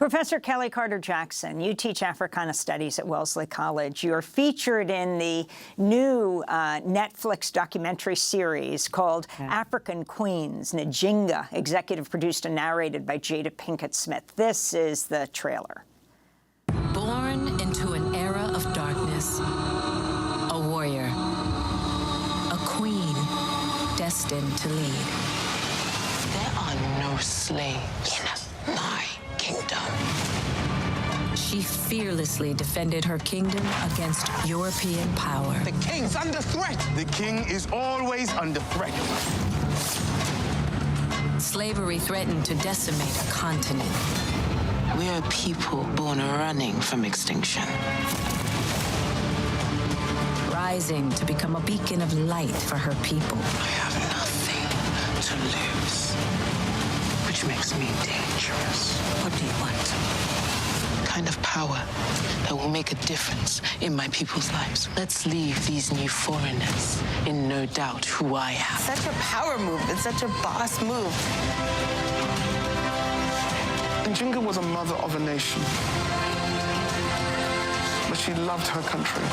Professor Kellie Carter Jackson, you teach Africana Studies at Wellesley College. You're featured in the new Netflix documentary series called African Queens, Njinga, executive produced and narrated by Jada Pinkett Smith. This is the trailer. Born into an era of darkness, a warrior, a queen destined to lead. There are no slaves in my kingdom. She fearlessly defended her kingdom against European power. The king's under threat. The king is always under threat. Slavery threatened to decimate a continent. We are people born running from extinction. Rising to become a beacon of light for her people. I have nothing to lose, which makes me dangerous. What do you want? The kind of power that will make a difference in my people's lives. Let's leave these new foreigners in no doubt who I am. Such a power move. It's such a boss move. Njinga was a mother of a nation, but she loved her country.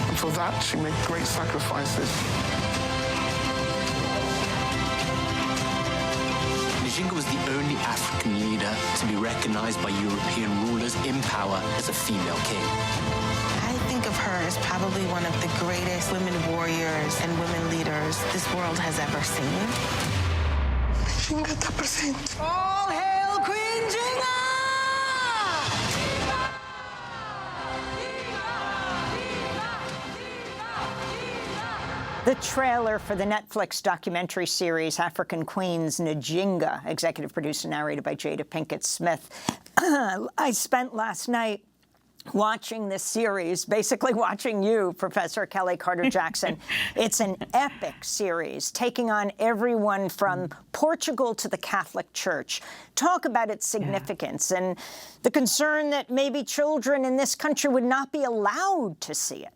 And for that, she made great sacrifices. Njinga was the only African leader to be recognized by European rulers in power as a female king. I think of her as probably one of the greatest women warriors and women leaders this world has ever seen. Njinga está presente. All hail Queen Njinga! The trailer for the Netflix documentary series African Queens, Njinga, executive produced and narrated by Jada Pinkett Smith. I spent last night watching this series, basically watching you, Professor Kellie Carter Jackson. It's an epic series, taking on everyone from Portugal to the Catholic Church. Talk about its significance and the concern that maybe children in this country would not be allowed to see it.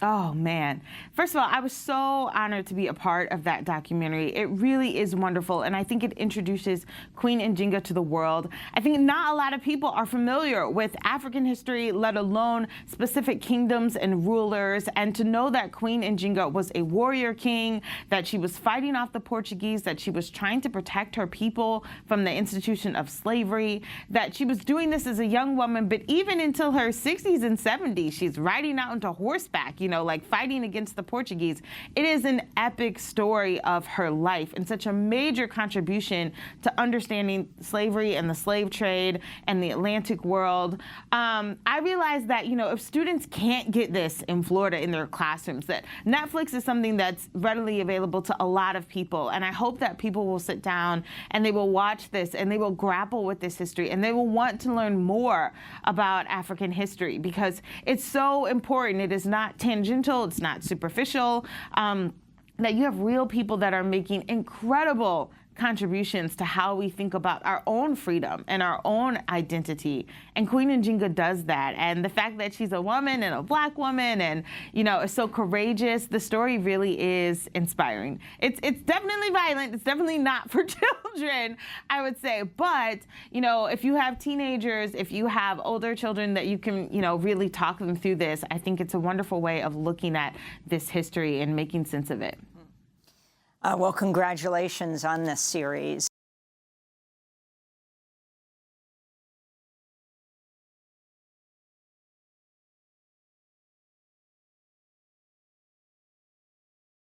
Oh, man. First of all, I was so honored to be a part of that documentary. It really is wonderful, and I think it introduces Queen Njinga to the world. I think not a lot of people are familiar with African history, let alone specific kingdoms and rulers, and to know that Queen Njinga was a warrior king, that she was fighting off the Portuguese, that she was trying to protect her people from the institution of slavery, that she was doing this as a young woman, but even until her 60s and 70s, she's riding out into horseback, like fighting against the Portuguese. It is an epic story of her life and such a major contribution to understanding slavery and the slave trade and the Atlantic world. I realized that, if students can't get this in Florida in their classrooms, that Netflix is something that's readily available to a lot of people. And I hope that people will sit down and they will watch this and they will grapple with this history and they will want to learn more about African history because it's so important. It is not tangential, it's not superficial, that you have real people that are making incredible contributions to how we think about our own freedom and our own identity. And Queen Njinga does that. And the fact that she's a woman and a Black woman and, is so courageous, the story really is inspiring. It's definitely violent. It's definitely not for children, I would say. But, if you have teenagers, if you have older children that you can, really talk them through this, I think it's a wonderful way of looking at this history and making sense of it. Well, congratulations on this series.